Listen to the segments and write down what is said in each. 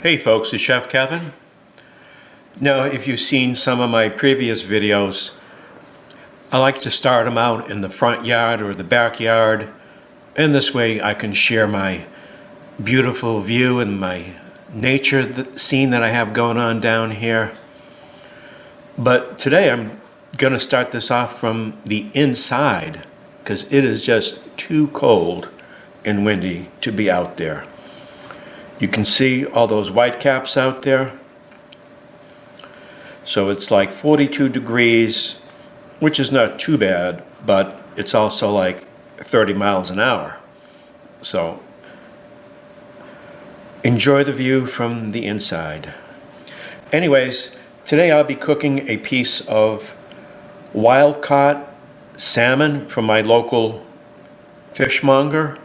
Hey folks, it's Chef Kevin. Now, if you've seen some of my previous videos, I like to start them out in the front yard or the backyard, and this way I can share my beautiful view and my nature scene that I have going on down here. But today I'm going to start this off from the inside because it is just too cold and windy to be out there. You can see all those white caps out there. So it's like 42 degrees, which is not too bad, but it's also like 30 miles an hour. So enjoy the view from the inside. Anyways, today I'll be cooking a piece of wild-caught salmon from my local fishmonger.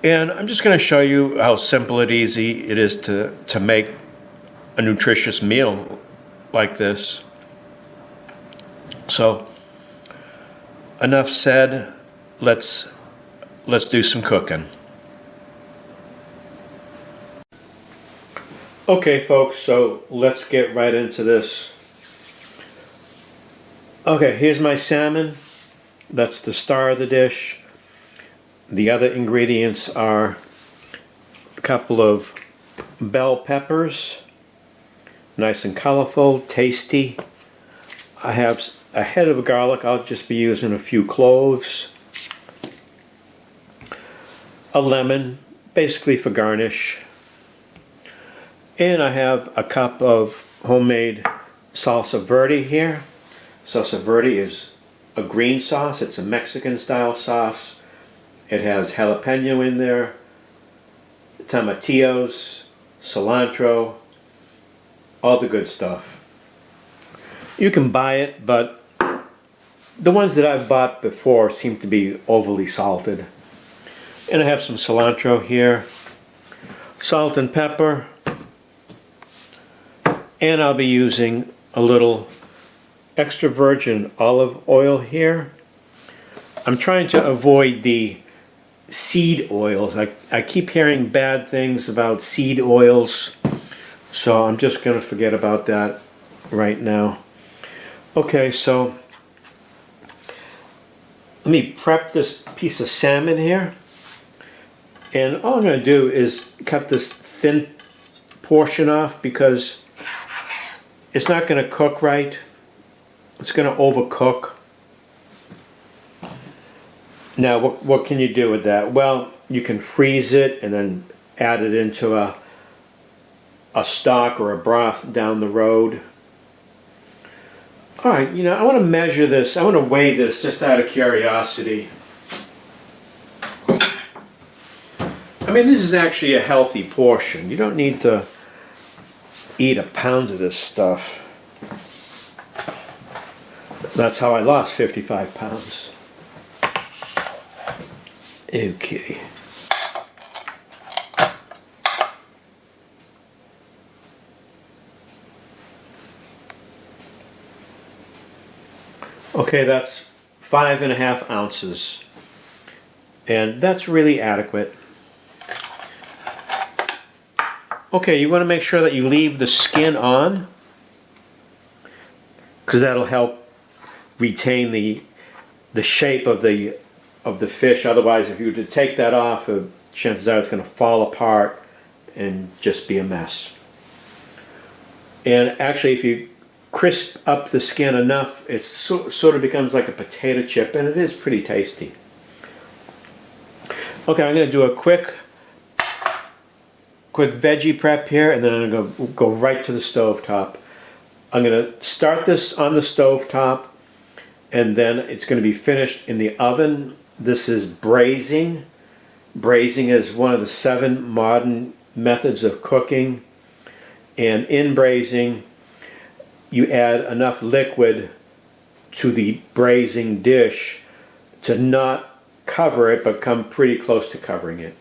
And I'm just going to show you how simple and easy it is to make a nutritious meal like this. So, enough said. Let's do some cooking. Okay, folks. So let's get right into this. Okay, here's my salmon. That's the star of the dish. The other ingredients are a couple of bell peppers, nice and colorful, tasty. I have a head of garlic. I'll just be using a few cloves. A lemon, basically for garnish. And I have a cup of homemade Salsa Verde here. Salsa Verde is a green sauce. It's a Mexican style sauce. It has jalapeno in there, tomatillos, cilantro, all the good stuff. You can buy it, but the ones that I've bought before seem to be overly salted. And I have some cilantro here, salt and pepper, and I'll be using a little extra virgin olive oil here. I'm trying to avoid the seed oils. I keep hearing bad things about seed oils, so I'm just going to forget about that right now. Okay, so let me prep this piece of salmon here, and all I'm going to do is cut this thin portion off because it's not going to cook right. It's going to overcook. Now, what can you do with that? Well, you can freeze it and then add it into a stock or a broth down the road. All right, I want to measure this. I want to weigh this just out of curiosity. I mean, this is actually a healthy portion. You don't need to eat a pound of this stuff. That's how I lost 55 pounds. Okay. Okay, that's 5.5 ounces. And that's really adequate. Okay, you want to make sure that you leave the skin on, because that'll help retain the shape of the fish. Otherwise, if you were to take that off, chances are it's going to fall apart and just be a mess. And actually, if you crisp up the skin enough, it sort of becomes like a potato chip, and it is pretty tasty. Okay, I'm going to do a quick veggie prep here, and then I'm going to go right to the stove top. I'm going to start this on the stove top, and then it's going to be finished in the oven. This is braising. Braising is one of the 7 modern methods of cooking. And in braising, you add enough liquid to the braising dish to not cover it, but come pretty close to covering it.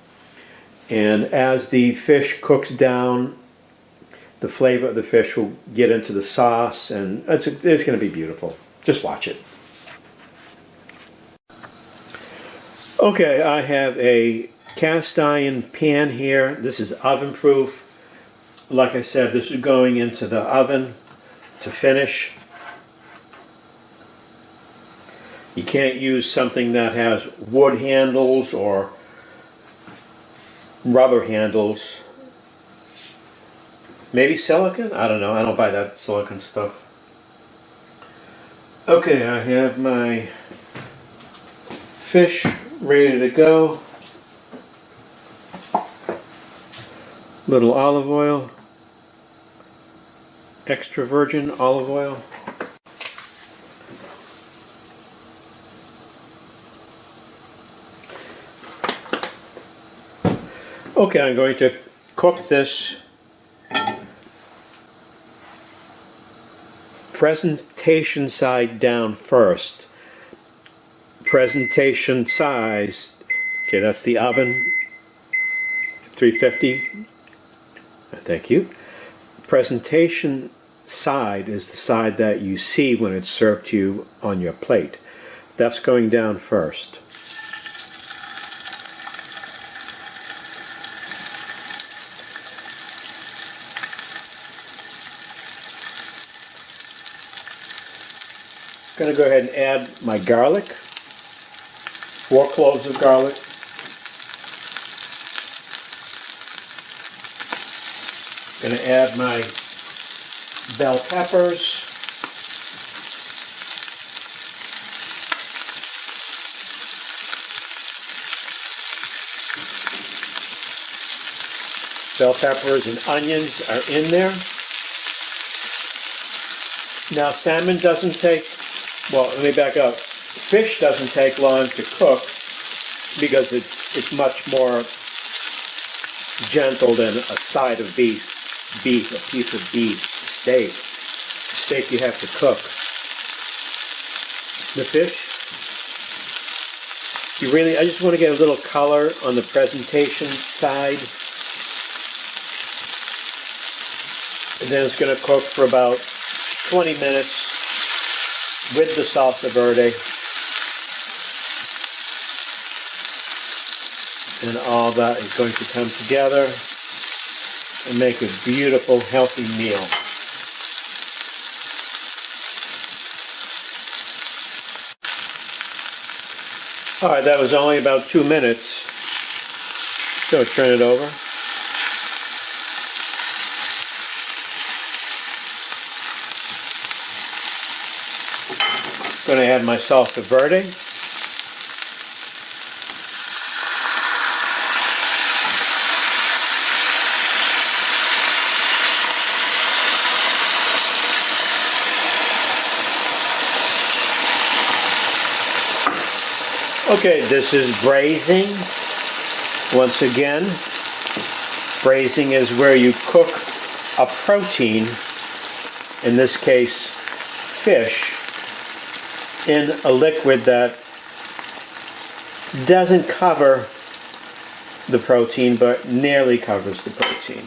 And as the fish cooks down, the flavor of the fish will get into the sauce, and it's going to be beautiful. Just watch it. Okay, I have a cast iron pan here. This is oven proof. like I said, this is going into the oven to finish. You can't use something that has wood handles or rubber handles. Maybe silicone? I don't know. I don't buy that silicone stuff. Okay, I have my fish ready to go. Little olive oil. Extra virgin olive oil. Okay, I'm going to cook this presentation side down first. Presentation size, okay, that's the oven, 350. Thank you. Presentation side is the side that you see when it's served to you on your plate. That's going down first. I'm going to go ahead and add my garlic, 4 cloves of garlic. Going to add my bell peppers. Bell peppers and onions are in there. Now salmon doesn't take, well, let me back up. Fish doesn't take long to cook because it's much more gentle than a side of beef, a piece of beef, steak. Steak you have to cook. The fish, I just want to get a little color on the presentation side. And then it's going to cook for about 20 minutes with the salsa verde. And all that is going to come together and make a beautiful, healthy meal. Alright, that was only about 2 minutes. So turn it over. I'm going to add my salsa verde. Okay, this is braising. Once again, braising is where you cook a protein, in this case fish, in a liquid that doesn't cover the protein but nearly covers the protein.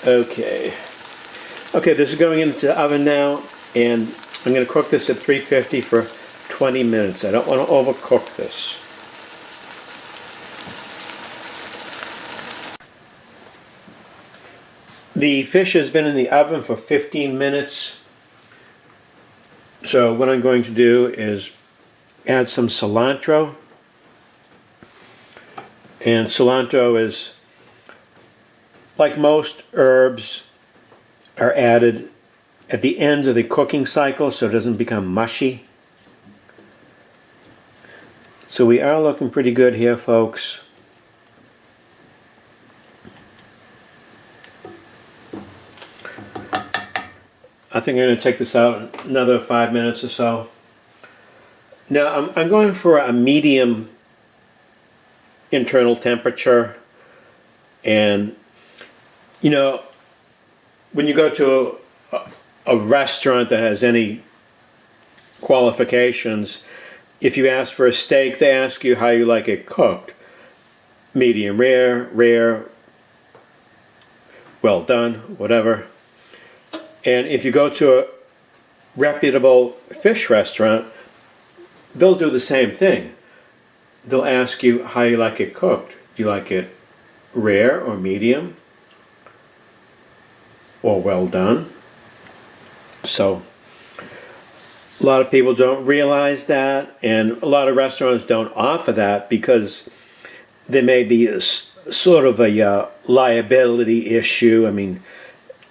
Okay, this is going into the oven now, and I'm going to cook this at 350 for 20 minutes. I don't want to overcook this. The fish has been in the oven for 15 minutes. So what I'm going to do is add some cilantro. And cilantro is, like most herbs, are added at the end of the cooking cycle so it doesn't become mushy. So we are looking pretty good here, folks. I think I'm going to take this out another 5 minutes or so. Now I'm going for a medium internal temperature. And you know, when you go to a restaurant that has any qualifications, if you ask for a steak, they ask you how you like it cooked. Medium rare, well done, whatever. And if you go to a reputable fish restaurant, they'll do the same thing. They'll ask you how you like it cooked. Do you like it rare or medium? or well done. So a lot of people don't realize that, and a lot of restaurants don't offer that because there may be sort of a liability issue. I mean,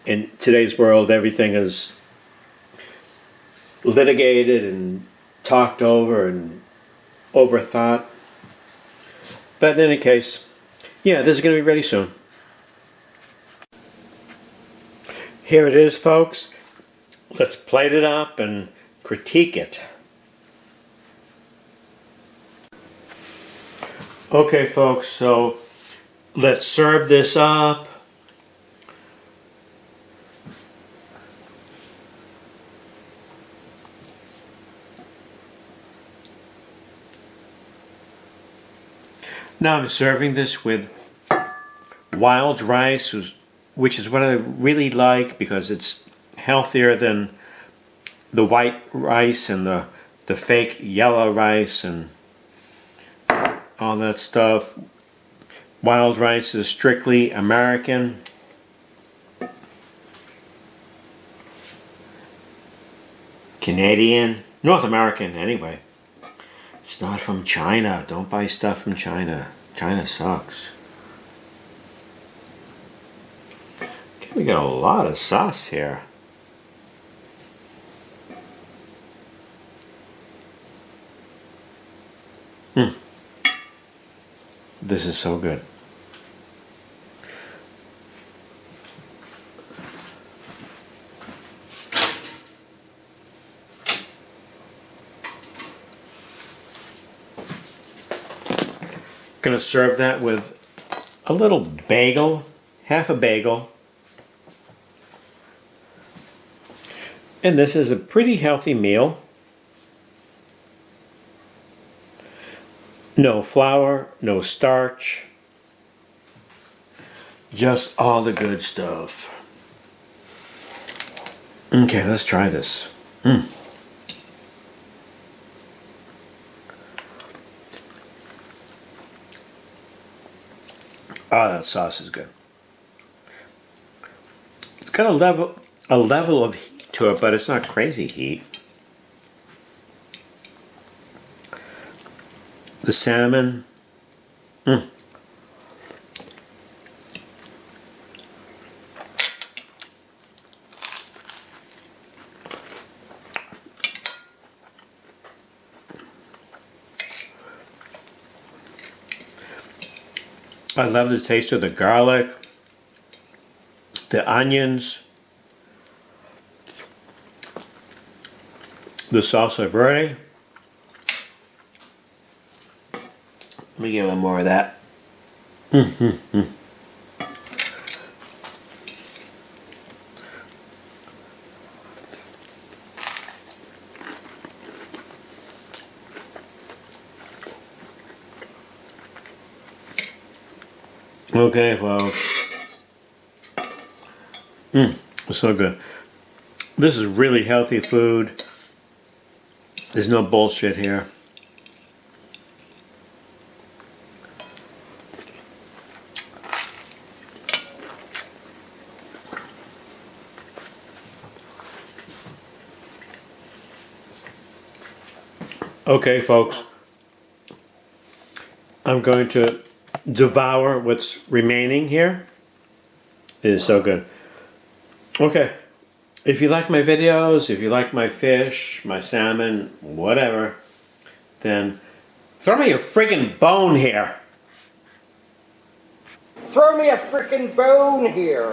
in today's world, everything is litigated and talked over and overthought. But in any case, yeah, this is going to be ready soon. Here it is, folks. Let's plate it up and critique it. Okay, folks, so let's serve this up. Now I'm serving this with wild rice, which is what I really like because it's healthier than the white rice and the fake yellow rice and all that stuff. Wild rice is strictly American. Canadian, North American anyway. It's not from China. Don't buy stuff from China. China sucks. Okay, we got a lot of sauce here. This is so good. Gonna serve that with a little bagel, half a bagel. And this is a pretty healthy meal. No flour, no starch, just all the good stuff. Okay, let's try this. Oh, that sauce is good. It's got a level of heat to it, but it's not crazy heat. The salmon. I love the taste of the garlic, the onions, the salsa verde. Let me get a little more of that. Okay, well, it's so good. This is really healthy food. There's no bullshit here. Okay, folks, I'm going to devour what's remaining here. It is so good. Okay, if you like my videos, if you like my fish, my salmon, whatever, then throw me a friggin' bone here. Throw me a frickin' bone here.